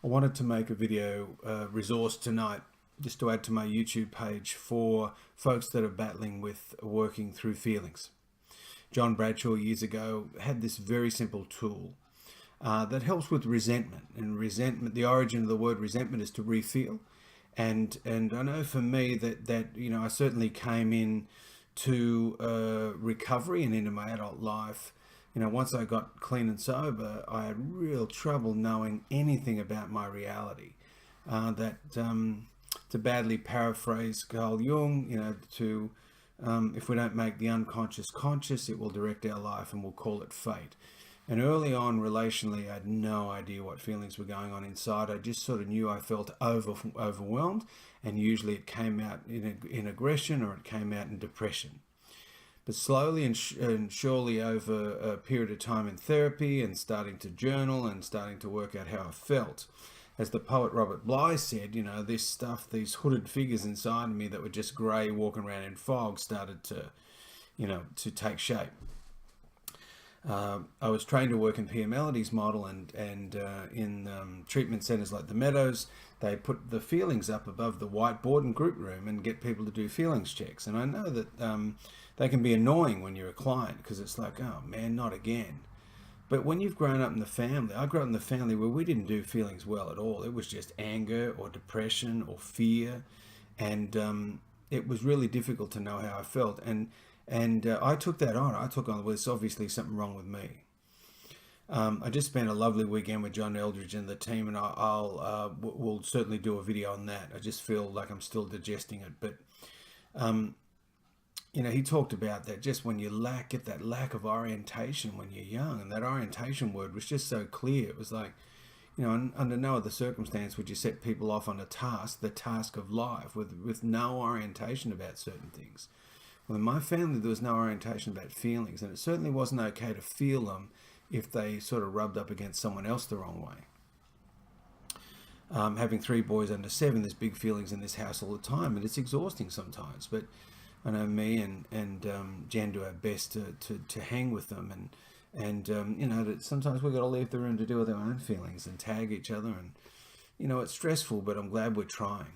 I wanted to make a video resource tonight just to add to my YouTube page for folks that are battling with working through feelings. John Bradshaws years ago had this very simple tool that helps with resentment. And resentment, the origin of the word resentment is to refeel. And I know for me that I certainly came in to recovery and into my adult life. Once I got clean and sober, I had real trouble knowing anything about my reality. To badly paraphrase Carl Jung, if we don't make the unconscious conscious, it will direct our life, and we'll call it fate. And early on, relationally, I had no idea what feelings were going on inside. I just sort of knew I felt overwhelmed, and usually it came out in aggression, or it came out in depression. But slowly and surely, over a period of time in therapy and starting to journal and starting to work out how I felt, as the poet Robert Bly said, this stuff, these hooded figures inside me that were just grey walking around in fog started to take shape. I was trained to work in Peter Melody's model, and in treatment centres like the Meadows, they put the feelings up above the whiteboard in group room and get people to do feelings checks. And I know that they can be annoying when you're a client, because it's like, oh man, not again. But when you've grown up in the family, I grew up in the family where we didn't do feelings well at all. It was just anger or depression or fear, and it was really difficult to know how I felt. And I took that on. I took on, well, there's obviously something wrong with me. I just spent a lovely weekend with John Eldridge and the team, and we'll certainly do a video on that. I just feel like I'm still digesting it. But, he talked about that just when you get that lack of orientation when you're young. And that orientation word was just so clear. It was like, under no other circumstance would you set people off on a task, the task of life, with no orientation about certain things. Well, in my family, there was no orientation about feelings, and it certainly wasn't okay to feel them if they sort of rubbed up against someone else the wrong way. Having 3 boys under 7, there's big feelings in this house all the time, and it's exhausting sometimes. But I know me and Jen do our best to hang with them, and that sometimes we've got to leave the room to deal with our own feelings and tag each other, and it's stressful, but I'm glad we're trying.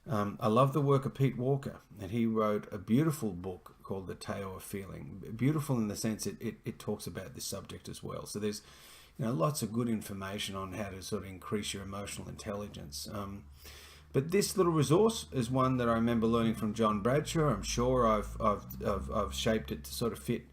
I love the work of Pete Walker, and he wrote a beautiful book called The Tao of Feeling. Beautiful in the sense it talks about this subject as well. So there's lots of good information on how to sort of increase your emotional intelligence. But this little resource is one that I remember learning from John Bradshaws. I'm sure I've shaped it to sort of fit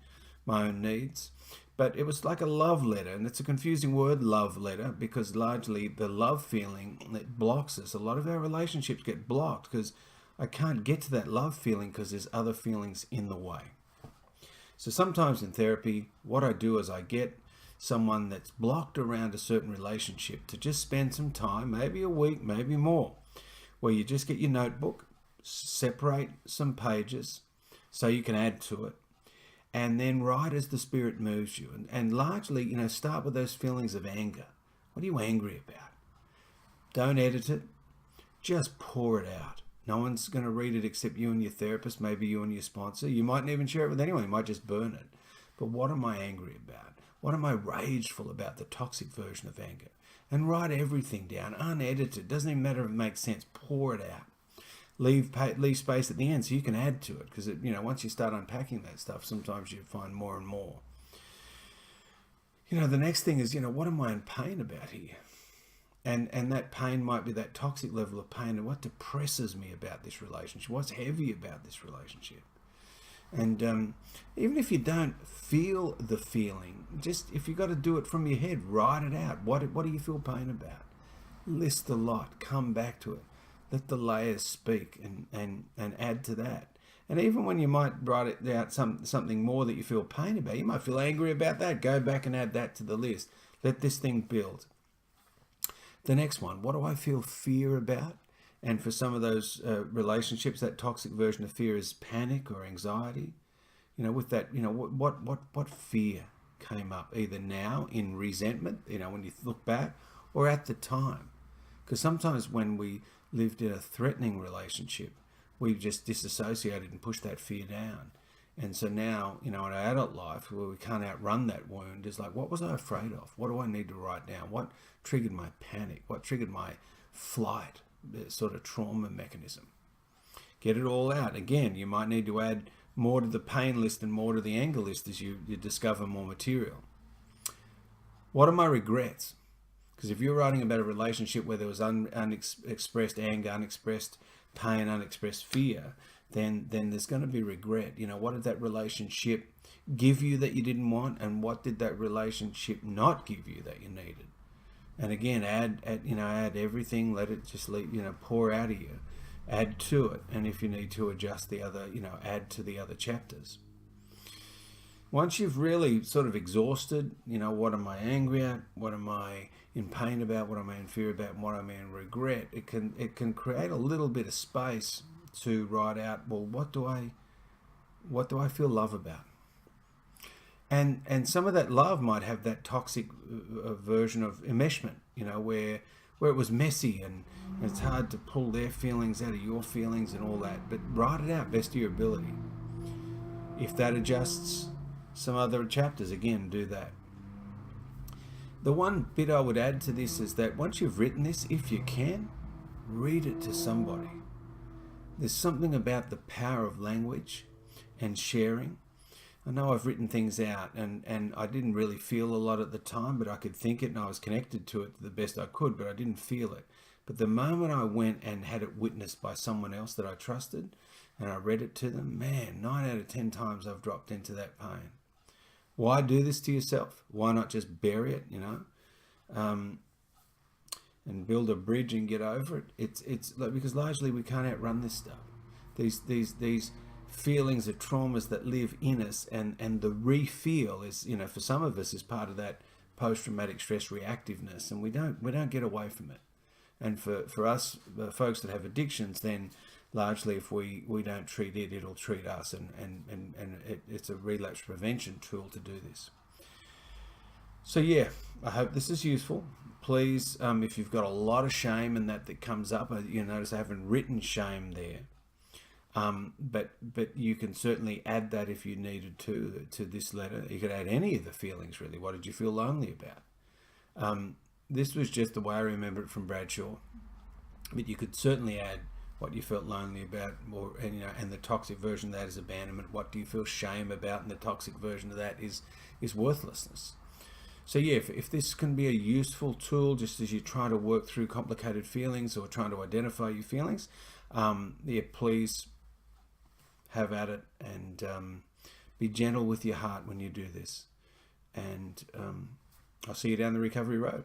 my own needs. But it was like a love letter, and it's a confusing word, love letter, because largely the love feeling that blocks us. A lot of our relationships get blocked because I can't get to that love feeling because there's other feelings in the way. So sometimes in therapy, what I do is I get someone that's blocked around a certain relationship to just spend some time, maybe a week, maybe more, where you just get your notebook, separate some pages so you can add to it, and then write as the Spirit moves you. And largely, start with those feelings of anger. What are you angry about? Don't edit it. Just pour it out. No one's going to read it except you and your therapist, maybe you and your sponsor. You mightn't even share it with anyone. You might just burn it. But what am I angry about? What am I rageful about? The toxic version of anger. And write everything down, unedited. Doesn't even matter if it makes sense. Pour it out. Leave space at the end so you can add to it, because once you start unpacking that stuff, sometimes you find more and more. The next thing is, what am I in pain about here? And that pain might be that toxic level of pain, and what depresses me about this relationship? What's heavy about this relationship? And even if you don't feel the feeling, just if you got to do it from your head, write it out. What do you feel pain about? List the lot. Come back to it. Let the layers speak, and add to that. And even when you might write it out something more that you feel pain about, you might feel angry about that. Go back and add that to the list. Let this thing build. The next one, what do I feel fear about? And for some of those relationships, that toxic version of fear is panic or anxiety. With that, what fear came up either now in resentment, when you look back, or at the time. Because sometimes when we lived in a threatening relationship, we've just disassociated and pushed that fear down. And so now, in our adult life, where we can't outrun that wound, is like, what was I afraid of? What do I need to write down? What triggered my panic? What triggered my flight, the sort of trauma mechanism? Get it all out. Again, you might need to add more to the pain list and more to the anger list as you discover more material. What are my regrets? Because if you're writing about a relationship where there was unexpressed anger, unexpressed pain, unexpressed fear, then there's going to be regret. What did that relationship give you that you didn't want, and what did that relationship not give you that you needed? And again, add everything. Let it just pour out of you. Add to it, and if you need to adjust the other, add to the other chapters. Once you've really sort of exhausted, what am I angry at? What am I in pain about? What am I in fear about? And what am I in regret? It can create a little bit of space to write out, well, what do I feel love about? And some of that love might have that toxic version of enmeshment, where it was messy and it's hard to pull their feelings out of your feelings and all that. But write it out best of your ability. If that adjusts some other chapters, again, do that. The one bit I would add to this is that once you've written this, if you can, read it to somebody. There's something about the power of language and sharing. I know I've written things out and I didn't really feel a lot at the time, but I could think it and I was connected to it the best I could, but I didn't feel it. But the moment I went and had it witnessed by someone else that I trusted and I read it to them, man, 9 out of 10 times I've dropped into that pain. Why do this to yourself? Why not just bury it, and build a bridge and get over it? It's like, because largely we can't outrun this stuff. These feelings of traumas that live in us, and the re-feel is, for some of us, is part of that post-traumatic stress reactiveness, and we don't get away from it. And for us, the folks that have addictions, then largely if we don't treat it, it'll treat us, and it's a relapse prevention tool to do this. So yeah, I hope this is useful. Please, if you've got a lot of shame and that comes up, you notice I haven't written shame there. But you can certainly add that if you needed to this letter. You could add any of the feelings, really. What did you feel lonely about? This was just the way I remember it from Bradshaw. But you could certainly add what you felt lonely about, and the toxic version of that is abandonment. What do you feel shame about? And the toxic version of that is worthlessness. So yeah, if this can be a useful tool just as you try to work through complicated feelings or trying to identify your feelings, please have at it, and be gentle with your heart when you do this. And I'll see you down the recovery road.